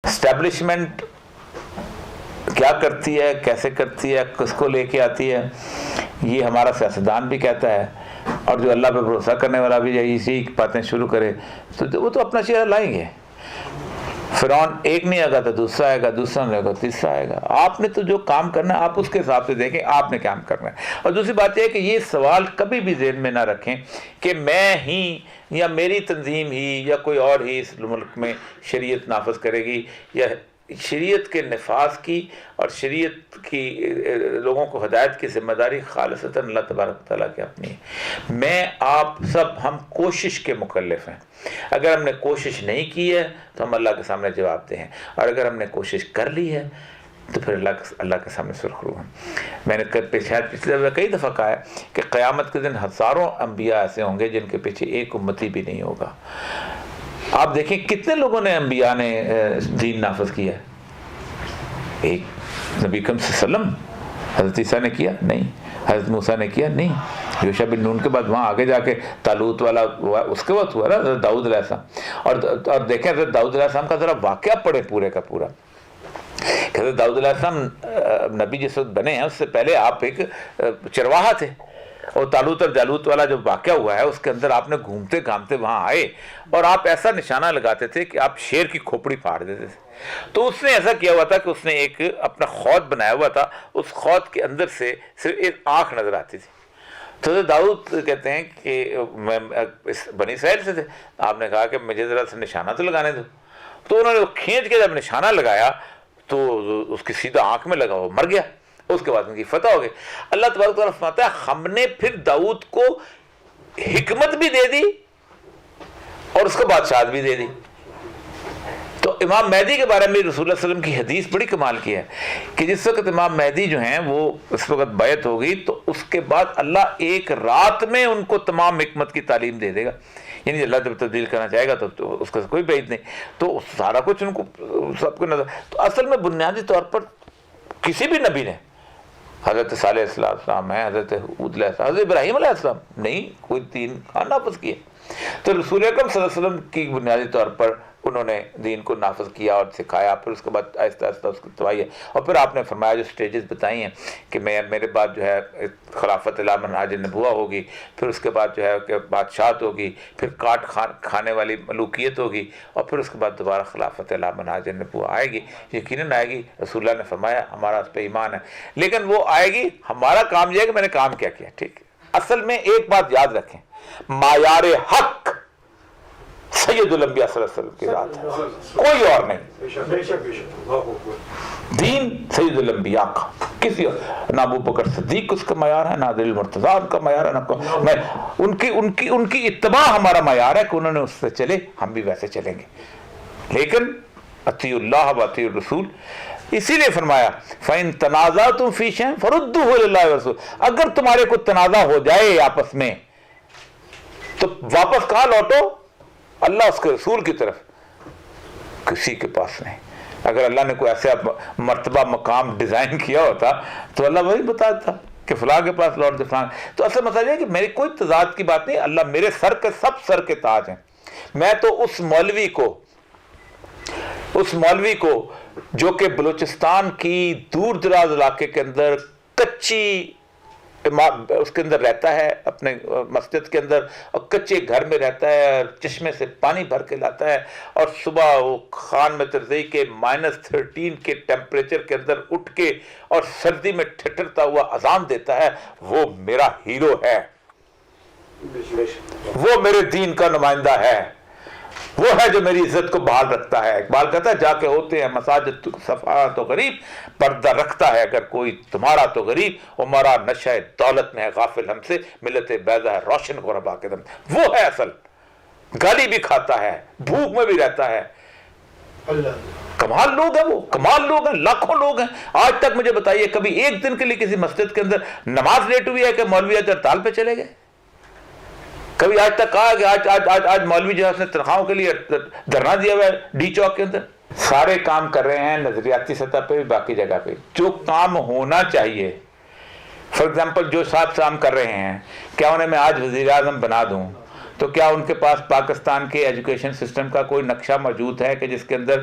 Establishment کیا کرتی ہے، کیسے کرتی ہے، کس کو لے کے آتی ہے، یہ ہمارا سیاستدان بھی کہتا ہے، اور جو اللہ پہ بھروسہ کرنے والا بھی اسی باتیں شروع کرے تو وہ تو اپنا چہرہ لائیں گے. فرعون ایک نہیں آئے گا تو دوسرا آئے گا، دوسرا نہیں آئے گا تیسرا آئے گا. آپ نے تو جو کام کرنا ہے آپ اس کے حساب سے دیکھیں آپ نے کام کرنا ہے. اور دوسری بات یہ ہے کہ یہ سوال کبھی بھی ذہن میں نہ رکھیں کہ میں ہی یا میری تنظیم ہی یا کوئی اور ہی اس ملک میں شریعت نافذ کرے گی، یا شریعت کے نفاذ کی اور شریعت کی لوگوں کو ہدایت کی ذمہ داری خالصتاً اللہ تبارک تعالیٰ کی اپنی ہے. میں آپ سب ہم کوشش کے مکلف ہیں. اگر ہم نے کوشش نہیں کی ہے تو ہم اللہ کے سامنے جواب دہ ہیں، اور اگر ہم نے کوشش کر لی ہے تو پھر اللہ کے سامنے سرخرو ہیں. میں نے شاید پچھلے دفعہ کئی دفعہ کہا ہے کہ قیامت کے دن ہزاروں انبیاء ایسے ہوں گے جن کے پیچھے ایک امتی بھی نہیں ہوگا. آپ دیکھیں کتنے لوگوں نے انبیاء نے دین نافذ کیا ہے. ایک نبی کریم صلی اللہ علیہ وسلم. حضرت عیسیٰ نے کیا نہیں، حضرت موسیٰ نے کیا نہیں، یوشع بن نون کے بعد وہاں آگے جا کے طالوت والا ہوا، اس کے بعد ہوا نا حضرت داؤد علیہ السلام. اور دیکھیں حضرت داؤد علیہ السلام کا ذرا واقعہ پڑھیں پورے کا پورا. حضرت داؤد علیہ السلام نبی جس وقت بنے ہیں اس سے پہلے آپ ایک چرواہا تھے، اور طالوت اور جالوت والا جو واقعہ ہوا ہے اس کے اندر آپ نے گھومتے گھامتے وہاں آئے اور آپ ایسا نشانہ لگاتے تھے کہ آپ شیر کی کھوپڑی پھاڑ دیتے تھے. تو اس نے ایسا کیا ہوا تھا کہ اس نے ایک اپنا خود بنایا ہوا تھا، اس خود کے اندر سے صرف ایک آنکھ نظر آتی تھی. تو حضرت داؤد کہتے ہیں کہ میں بنی اسرائیل سے تھے، آپ نے کہا کہ مجھے ذرا سا نشانہ تو لگانے دو. تو انہوں نے کھینچ کے جب نشانہ لگایا تو اس کی سیدھا آنکھ میں لگا، وہ مر گیا. اس کے بعد ان کی فتح ہو گئی. اللہ تبارک تعالیٰ فرماتا ہے ہم نے پھر داؤد کو حکمت بھی دے دی اور اس کو بادشاہت بھی دے دی. تو امام مہدی کے بارے میں رسول اللہ صلی اللہ علیہ وسلم کی حدیث بڑی کمال کی ہے کہ جس وقت امام مہدی جو ہیں وہ اس وقت بیعت ہو گئی تو اس کے بعد اللہ ایک رات میں ان کو تمام حکمت کی تعلیم دے دے گا. یعنی اللہ جب تبدیل کرنا چاہے گا تو اس کا کوئی بعید نہیں، تو سارا کچھ ان کو سب کو نظر. تو اصل میں بنیادی طور پر کسی بھی نبی نے، حضرت صالح علیہ السلام ہے، حضرت ہود علیہ السلام، حضرت ابراہیم علیہ السلام نہیں کوئی دین نافذ کیا. تو رسول اکرم صلی اللہ علیہ وسلم کی بنیادی طور پر انہوں نے دین کو نافذ کیا اور سکھایا. پھر اس کے بعد آہستہ آہستہ اس کی تباہی ہے. اور پھر آپ نے فرمایا جو سٹیجز بتائی ہیں کہ میرے بعد جو ہے خلافت الی منہاج النبوہ ہوگی، پھر اس کے بعد جو ہے کہ بادشاہت ہوگی، پھر کاٹ کھانے والی ملوکیت ہوگی، اور پھر اس کے بعد دوبارہ خلافت الی منہاج النبوہ آئے گی. یقیناً آئے گی. رسول اللہ نے فرمایا ہمارا اس پہ ایمان ہے، لیکن وہ آئے گی. ہمارا کام یہ ہے کہ میں نے کام کیا کیا. ٹھیک ہے. اصل میں ایک بات یاد رکھیں، معیار حق سید الانبیاء صلی اللہ علیہ وسلم کی ذات ہے، کوئی اور نہیں. دین سید الانبیاء کا کسی اور، نہ ابو بکر صدیق اس کا معیار ہے، نہ علی المرتضیٰ ان کا معیار ہے، نہ ان کی اتباع ہمارا معیار ہے کہ انہوں نے اس سے چلے، ہم بھی ویسے چلیں گے. لیکن اطیعوا اللہ و اطیعوا الرسول، اسی لیے فرمایا فَإِن تَنَازَعْتُمْ فِي شَيْءٍ فَرُدُّوهُ إِلَى اللَّهِ وَالرَّسُولِ. اگر تمہارے کو تنازع ہو جائے آپس میں تو واپس کہاں لوٹو؟ اللہ اس کے رسول کی طرف، کسی کے پاس نہیں. اگر اللہ نے کوئی ایسا مرتبہ مقام ڈیزائن کیا ہوتا تو اللہ وہی بتاتا کہ فلاں کے پاس لوٹ دے فلاں. تو اصل مسئلہ یہ ہے کہ میری کوئی تضاد کی بات نہیں. اللہ میرے سر کے سب سر کے تاج ہیں. میں تو اس مولوی کو جو کہ بلوچستان کی دور دراز علاقے کے اندر کچی اس کے اندر رہتا ہے، اپنے مسجد کے اندر، اور کچے گھر میں رہتا ہے، چشمے سے پانی بھر کے لاتا ہے، اور صبح وہ خان میں ترزئی کے -13 کے ٹیمپریچر کے اندر اٹھ کے اور سردی میں ٹھٹرتا ہوا اذان دیتا ہے. وہ میرا ہیرو ہے، وہ میرے دین کا نمائندہ ہے، وہ ہے جو میری عزت کو بحال رکھتا ہے. اقبال کہتا ہے جا کے ہوتے ہیں مساجد صفا تو غریب، پردہ رکھتا ہے اگر کوئی تمہارا تو غریب، ہمارا نشہ دولت میں ہے غافل ہم سے، ملت بیضا ہے روشن غربا کے دم. وہ ہے اصل، گالی بھی کھاتا ہے، بھوک میں بھی رہتا ہے. کمال لوگ ہیں، وہ کمال لوگ ہیں، لاکھوں لوگ ہیں. آج تک مجھے بتائیے کبھی ایک دن کے لیے کسی مسجد کے اندر نماز لیٹ ہوئی ہے کہ مولوی آج ہڑتال پہ چلے گئے؟ کبھی آج تک کہا کہ آج مولوی جو ہے اس نے تنخواہوں کے لیے دھرنا دیا ہوا ہے ڈی چوک کے اندر؟ سارے کام کر رہے ہیں نظریاتی سطح پہ، باقی جگہ پہ جو کام ہونا چاہیے. فار ایگزامپل جو صاحب کام کر رہے ہیں، کیا انہیں میں آج وزیر اعظم بنا دوں تو کیا ان کے پاس پاکستان کے ایجوکیشن سسٹم کا کوئی نقشہ موجود ہے کہ جس کے اندر